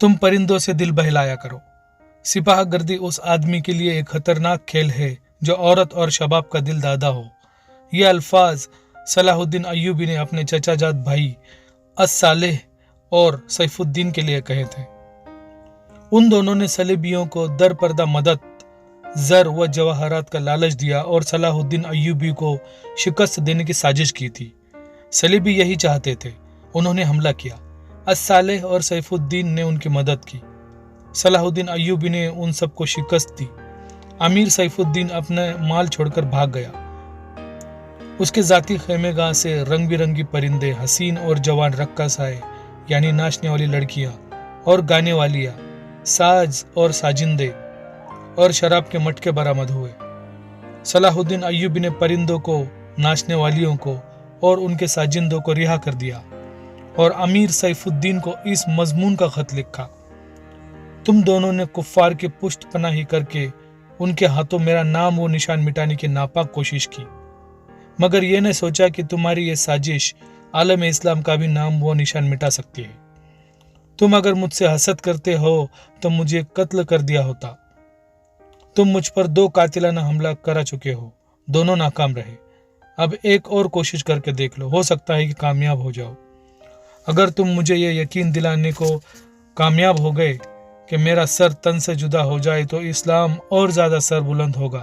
तुम परिंदों से दिल बहलाया करो। सिपाह गर्दी उस आदमी के लिए एक खतरनाक खेल है जो औरत और शबाब का दिल दादा हो। ये अल्फाज सलाहुद्दीन अय्यूबी ने अपने चचाजाद भाई अस-सालेह और सैफुद्दीन के लिए कहे थे। उन दोनों ने सलीबियों को दर पर्दा मदद, जर व जवाहरात का लालच दिया और सलाहुद्दीन अय्यूबी को शिकस्त देने की साजिश की थी। सलीबी यही चाहते थे। उन्होंने हमला किया। अस-सालेह और सैफुद्दीन ने उनकी मदद की। सलाहुद्दीन अय्यूबी ने उन सबको शिकस्त दी। अमीर सैफुद्दीन अपने माल छोड़कर भाग गया। उसके जाती खेमेगाह से रंग बिरंगी परिंदे, हसीन और जवान रक्कासाए यानी नाचने वाली लड़कियां और गाने वालियां, साज और साजिंदे और शराब के मटके बरामद हुए। सलाहुद्दीन अय्यूबी ने परिंदों को, नाचने वालियों को और उनके साजिंदों को रिहा कर दिया और अमीर सैफुद्दीन को इस मजमून का खत लिखा। तुम दोनों ने कुफ्फार की पुष्ट पनाही करके उनके हाथों मेरा नाम व निशान मिटाने की नापाक कोशिश की, मगर यह न सोचा कि तुम्हारी ये साजिश आलम इस्लाम का भी नाम व निशान मिटा सकती है। तुम अगर मुझसे हसद करते हो तो मुझे कत्ल कर दिया होता। तुम मुझ पर 2 कातिलाना हमला करा चुके हो, दोनों नाकाम रहे। अब एक और कोशिश करके देख लो, हो सकता है कि कामयाब हो जाओ। अगर तुम मुझे ये यकीन दिलाने को कामयाब हो गए कि मेरा सर तन से जुदा हो जाए तो इस्लाम और ज्यादा सर बुलंद होगा,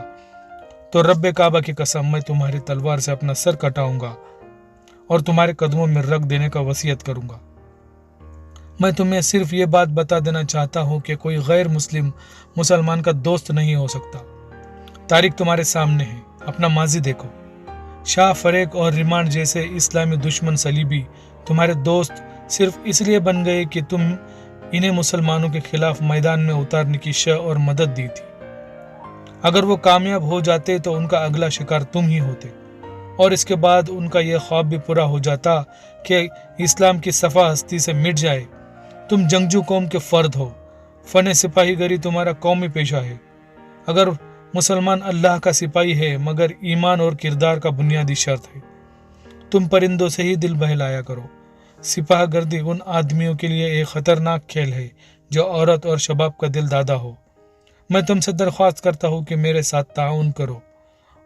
तो रब्बे काबा की कसम मैं तुम्हारी तलवार से अपना सर कटाऊंगा और तुम्हारे कदमों में रख देने का वसीयत करूंगा। मैं तुम्हें सिर्फ ये बात बता देना चाहता हूं कि कोई गैर मुस्लिम मुसलमान का दोस्त नहीं हो सकता। तारीख तुम्हारे सामने है, अपना माजी देखो। शाह फरेक और रिमांड जैसे इस्लामी दुश्मन सलीबी तुम्हारे दोस्त सिर्फ इसलिए बन गए कि तुम इन्हें मुसलमानों के खिलाफ मैदान में उतारने की शह और मदद दी थी। अगर वो कामयाब हो जाते तो उनका अगला शिकार तुम ही होते और इसके बाद उनका यह ख्वाब भी पूरा हो जाता कि इस्लाम की सफा हस्ती से मिट जाए। तुम जंगजू कौम के फर्द हो। फन सिपाहीगरी तुम्हारा कौमी पेशा है। अगर मुसलमान अल्लाह का सिपाही है, मगर ईमान और किरदार का बुनियादी शर्त है। तुम परिंदों से ही दिल बहलाया करो। सिपाह गर्दी उन आदमियों के लिए एक खतरनाक खेल है जो औरत और शबाब का दिल दादा हो। मैं तुमसे दरख्वास्त करता हूँ कि मेरे साथ ताउन करो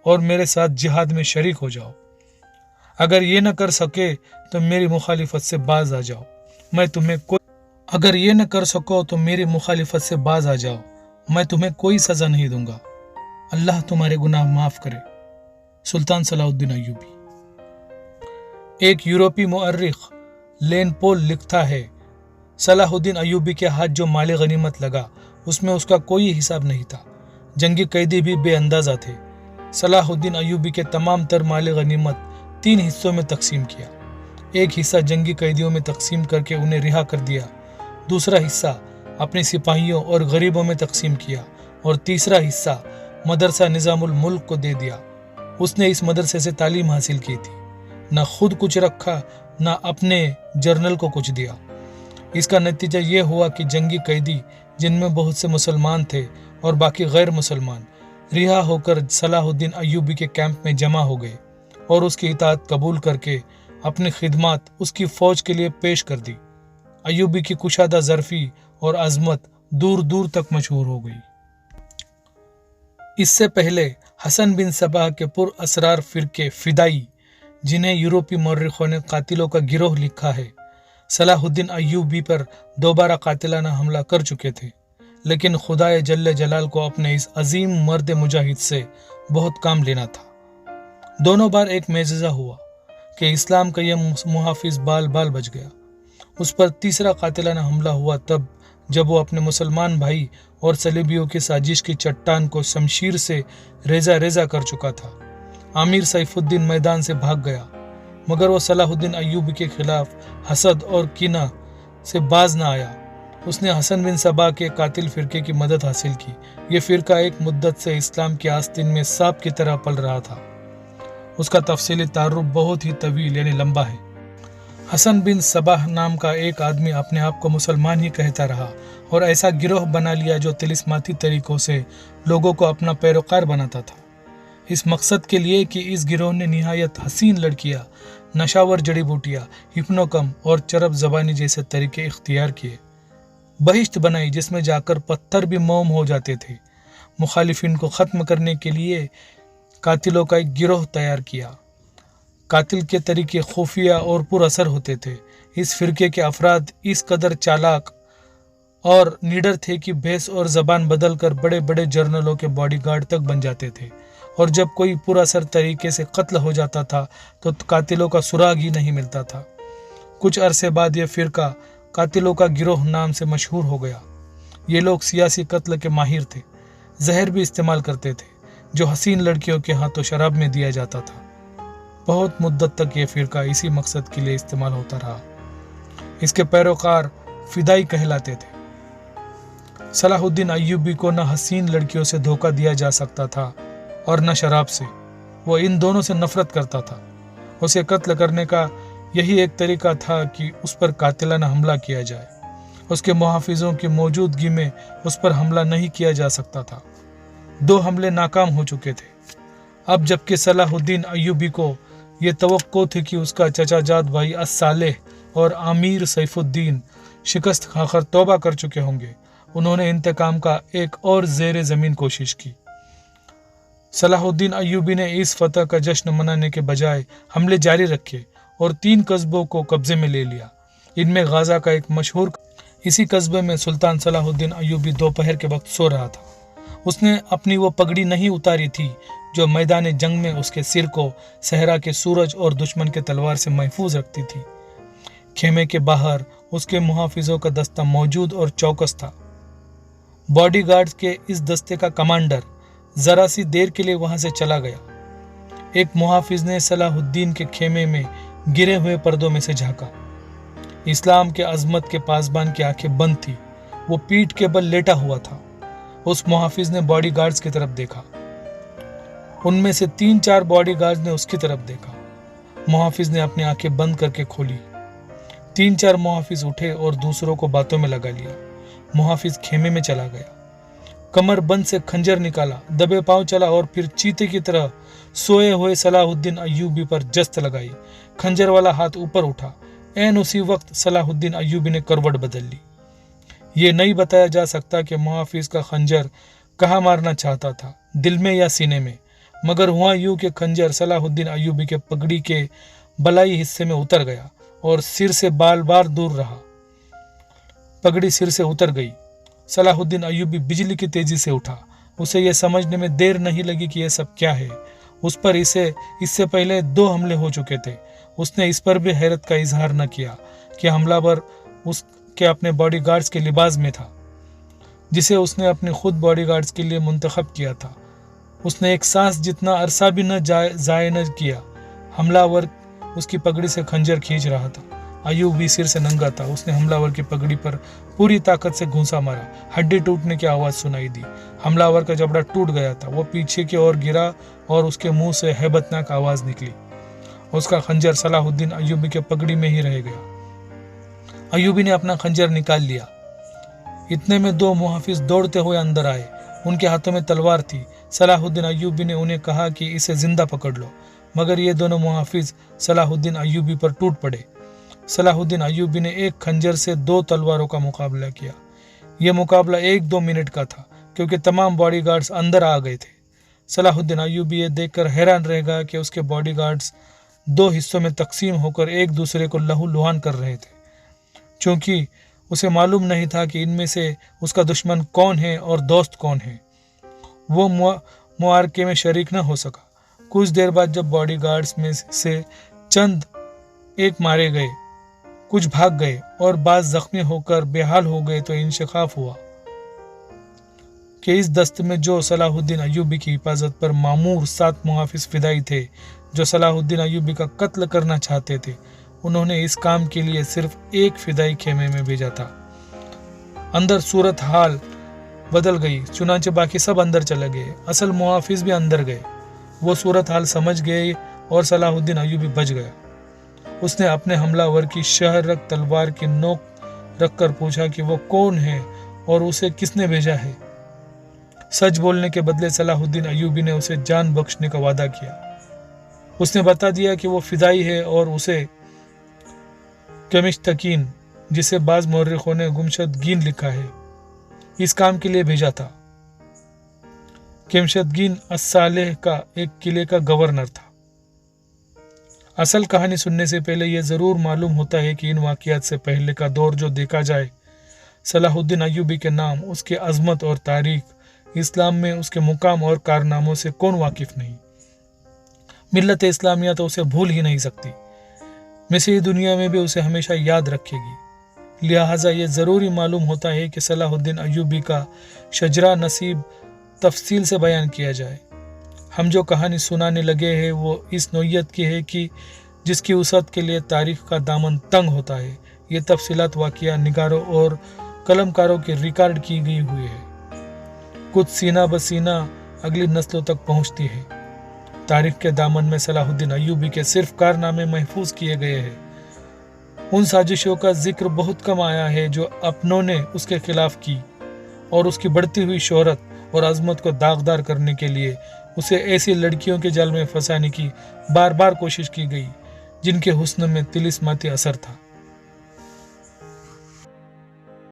और मेरे साथ जिहाद में शरीक हो जाओ। अगर ये न कर सके तो मेरी मुखालिफत से बाज आ जाओ। अगर ये न कर सको तो मेरी मुखालिफत से बाज आ जाओ, मैं तुम्हें कोई सजा नहीं दूंगा। अल्लाह तुम्हारे गुनाह माफ करे। सुल्तान सलाहुद्दीन अय्यूबी। एक यूरोपी मुअर्रिख लेन पोल लिखता है, सलाहुद्दीन अय्यूबी के हाथ जो माले गनीमत लगा उसमें उसका कोई हिसाब नहीं था। जंगी कैदी भी बेअंदाजा थे। सलाहुद्दीन अय्यूबी के तमाम तर माले गनीमत 3 हिस्सों में तकसीम किया। एक हिस्सा जंगी कैदियों में तकसीम करके उन्हें रिहा कर दिया, दूसरा हिस्सा अपने सिपाहियों और गरीबों में तकसीम किया और तीसरा हिस्सा मदरसा निज़ामुल मुल्क को दे दिया। उसने इस मदरसे से तालीम हासिल की थी। न खुद कुछ रखा, न अपने जर्नल को कुछ दिया। इसका नतीजा ये हुआ कि जंगी कैदी, जिनमें बहुत से मुसलमान थे और बाकी गैर मुसलमान, रिहा होकर सलाहुद्दीन अय्यूबी के कैंप में जमा हो गए और उसकी इताअत कबूल करके अपनी खिदमत उसकी फौज के लिए पेश कर दी। अय्यूबी की कुशादा ज़र्फी और अजमत दूर दूर तक मशहूर हो गई। इससे पहले हसन बिन सबाह के पुर असरार फिरके फिदाई, जिन्हें यूरोपी मौर्रिखों ने कातिलों का गिरोह लिखा है, सलाहुद्दीन अय्यूबी पर दोबारा कातिलाना हमला कर चुके थे, लेकिन खुदाए जल्ले जलाल को अपने इस अजीम मर्द मुजाहिद से बहुत काम लेना था। दोनों बार एक मेजज़ा हुआ कि इस्लाम का यह मुहाफिज बाल बाल बच गया। उस पर तीसरा कातिलाना हमला हुआ तब जब वो अपने मुसलमान भाई और सलीबियों की साजिश की चट्टान को शमशीर से रेजा रेजा कर चुका था। आमिर सैफुद्दीन मैदान से भाग गया, मगर वो सलाहुद्दीन अय्यूबी के खिलाफ हसद और कीना से बाज न आया। उसने हसन बिन सबा के कातिल फिरके की मदद हासिल की। ये फिरका एक मुद्दत से इस्लाम की आस्तीन में सांप की तरह पल रहा था। उसका तफसीली तारुफ बहुत ही तवील यानी लंबा है। हसन बिन सबाह नाम का एक आदमी अपने आप को मुसलमान ही कहता रहा और ऐसा गिरोह बना लिया जो तिलिस्माती तरीकों से लोगों को अपना पैरोकार बनाता था, इस मकसद के लिए कि इस गिरोह ने निहायत हसीन लड़कियां, नशावर जड़ी बूटियां, हिप्नोकम और चरब जबानी जैसे तरीके इख्तियार किए, बहिश्त बनाई जिसमें जाकर पत्थर भी मोम हो जाते थे। मुखालिफिन को ख़त्म करने के लिए कातिलों का एक गिरोह तैयार किया। कातिल के तरीके खुफिया और पुरअसर होते थे। इस फिरके के अफराद इस कदर चालाक और निडर थे कि भेस और जबान बदल कर बड़े बड़े जर्नलों के बॉडीगार्ड तक बन जाते थे, और जब कोई पुरअसर तरीके से कत्ल हो जाता था तो कातिलों का सुराग ही नहीं मिलता था। कुछ अरसे बाद यह फिरका कातिलों का गिरोह नाम से मशहूर हो गया। ये लोग सियासी कत्ल के माहिर थे, जहर भी इस्तेमाल करते थे जो हसीन लड़कियों के हाथों शराब में दिया जाता था। बहुत मुद्दत तक यह फिरका इसी मकसद के लिए इस्तेमाल होता रहा। इसके पैरोकार फिदाई कहलाते थे। सलाहुद्दीन अय्यूबी को न हसीन लड़कियों से धोखा दिया जा सकता था और न शराब से। वो इन दोनों से नफरत करता था। उसे कत्ल करने का यही एक तरीका था कि उस पर कातिलाना हमला किया जाए। उसके मुहाफिजों की मौजूदगी में उस पर हमला नहीं किया जा सकता था। 2 हमले नाकाम हो चुके थे। अब जबकि सलाहुद्दीन अय्यूबी को ये तवक्को थी कि उसका चचाजाद भाई अस-सालेह और आमिर सैफुद्दीन शिकस्त खाकर तौबा कर चुके होंगे, उन्होंने इंतकाम का एक और ज़ेरे ज़मीन कोशिश की। सलाहुद्दीन अय्यूबी ने इस फतह का जश्न मनाने के बजाय हमले जारी रखे और 3 कस्बों को कब्जे में ले लिया। इनमें गाजा का एक मशहूर, इसी कस्बे में सुल्तान सलाहुद्दीन अय्यूबी दोपहर के वक्त सो रहा था। उसने अपनी वो पगड़ी नहीं उतारी थी जो मैदान जंग में उसके सिर को सहरा के सूरज और दुश्मन के तलवार से महफूज रखती थी। खेमे के बाहर उसके मुहाफिजों का दस्ता मौजूद और चौकस था। बॉडीगार्ड्स के इस दस्ते का कमांडर जरा सी देर के लिए वहां से चला गया। एक मुहाफिज ने सलाहुद्दीन के खेमे में गिरे हुए पर्दों में से झांका। इस्लाम के अजमत के पासबान की आंखें बंद थी। वो पीठ के बल लेटा हुआ था। उस मुहाफिज ने बॉडीगार्ड्स की तरफ देखा। उनमें से 3-4 बॉडीगार्ड्स ने उसकी तरफ देखा। मुहाफिज ने अपनी आंखें बंद करके खोली। 3-4 मुहाफिज उठे और दूसरों को बातों में लगा लिया। मुहाफिज खेमे में चला गया। कमर बंद से खंजर निकाला, दबे पांव चला और फिर चीते की तरह सोए हुए सलाहुद्दीन अय्यूबी पर जस्त लगाई। खंजर वाला हाथ ऊपर उठा। ऐन उसी वक्त सलाहुद्दीन अय्यूबी ने करवट बदल ली। ये नहीं बताया जा सकता कि मुहाफिज का खंजर कहाँ मारना चाहता था, दिल में या सीने में, मगर हुआ यूं कि खंजर सलाहुद्दीन अय्यूबी के पगड़ी के बलाई हिस्से में उतर गया और सिर से बाल बार दूर रहा। पगड़ी सिर से उतर गई। सलाहुद्दीन अय्यूबी बिजली की तेजी से उठा। उसे यह समझने में देर नहीं लगी कि यह सब क्या है। उस पर इससे पहले 2 हमले हो चुके थे। उसने इस पर भी हैरत का इजहार न किया कि हमलावर उसके अपने बॉडीगार्ड्स के लिबास में था, जिसे उसने अपने खुद बॉडीगार्ड्स के लिए मुंतखब किया था। उसने एक सांस जितना अरसा भी न जाए न किया। हमलावर उसकी पगड़ी से खंजर खींच रहा था। अय्यूबी सिर से नंगा था। उसने हमलावर की पगड़ी पर पूरी ताकत से घूंसा मारा। हड्डी टूटने की आवाज सुनाई दी। हमलावर का जबड़ा टूट गया था। वो पीछे की ओर गिरा और उसके मुंह से हैबतनाक आवाज निकली। उसका खंजर सलाहुद्दीन अय्यूबी के पगड़ी में ही रह गया। अय्यूबी ने अपना खंजर निकाल लिया। इतने में 2 मुहाफिज दौड़ते हुए अंदर आए। उनके हाथों में तलवार थी। सलाहुद्दीन अय्यूबी ने उन्हें कहा कि इसे जिंदा पकड़ लो, मगर ये दोनों मुहाफिज सलाहुद्दीन अय्यूबी पर टूट पड़े। सलाहुद्दीन अय्यूबी ने एक खंजर से 2 तलवारों का मुकाबला किया। यह मुकाबला 1-2 मिनट का था, क्योंकि तमाम बॉडीगार्ड्स अंदर आ गए थे। सलाहुद्दीन अय्यूबी ये देखकर हैरान रह गया कि उसके बॉडीगार्ड्स 2 हिस्सों में तकसीम होकर एक दूसरे को लहूलुहान कर रहे थे, क्योंकि उसे मालूम नहीं था कि इनमें से उसका दुश्मन कौन है और दोस्त कौन है। वो मुआरके में शरीक न हो सका। कुछ देर बाद जब बॉडीगार्ड्स में से चंद एक मारे गए, कुछ भाग गए और बाज जख्मी होकर बेहाल हो गए, तो इंशिकाफ हुआ कि इस दस्त में जो सलाहुद्दीन अय्यूबी की हिफाजत पर मामूर 7 मुहाफिज फिदाई थे, जो सलाहुद्दीन अय्यूबी का कत्ल करना चाहते थे, उन्होंने इस काम के लिए सिर्फ एक फिदाई खेमे में भेजा था। अंदर सूरत हाल बदल गई। चुनांचे बाकी सब अंदर चले गए। असल मुहाफिज भी अंदर गए। वो सूरत हाल समझ गए और सलाहुद्दीन अय्यूबी बच गया। उसने अपने हमलावर की शहरक तलवार की नोक रखकर पूछा कि वो कौन है और उसे किसने भेजा है। सच बोलने के बदले सलाहुद्दीन अय्यूबी ने उसे जान बख्शने का वादा किया। उसने बता दिया कि वो फिदाई है और उसे कमिश्तकीन जिसे बाज मौर्रिखों ने गुमशदगीन लिखा है, इस काम के लिए भेजा था। किमशदगीन अस्सालेह का एक किले का गवर्नर था। असल कहानी सुनने से पहले यह जरूर मालूम होता है कि इन वाक़ियात से पहले का दौर जो देखा जाए, सलाहुद्दीन अय्यूबी के नाम, उसके अजमत और तारीख, इस्लाम में उसके मुकाम और कारनामों से कौन वाकिफ नहीं। मिल्लत इस्लामिया तो उसे भूल ही नहीं सकती, मसीही दुनिया में भी उसे हमेशा याद रखेगी। लिहाजा ये ज़रूरी मालूम होता है कि सलाहुद्दीन अय्यूबी का शजरा नसीब तफसील से बयान किया जाए। हम जो कहानी सुनाने लगे हैं वो इस नौयत की है कि जिसकी वसअत के लिए तारीख का दामन तंग होता है। ये तफसीलात वाक़िया निगारों और कलमकारों के रिकॉर्ड की गई हुई है, कुछ सीना बसीना अगली नस्लों तक पहुँचती है। तारीख के दामन में सलाहुद्दीन अय्यूबी के सिर्फ कारनामे महफूज किए गए हैं। उन साजिशों का जिक्र बहुत कम आया है जो अपनों ने उसके खिलाफ की, और उसकी बढ़ती हुई शोहरत और अजमत को दागदार करने के लिए उसे ऐसी लड़कियों के जाल में फंसाने की बार बार कोशिश की गई जिनके हुस्न में तिलिस्माती असर था।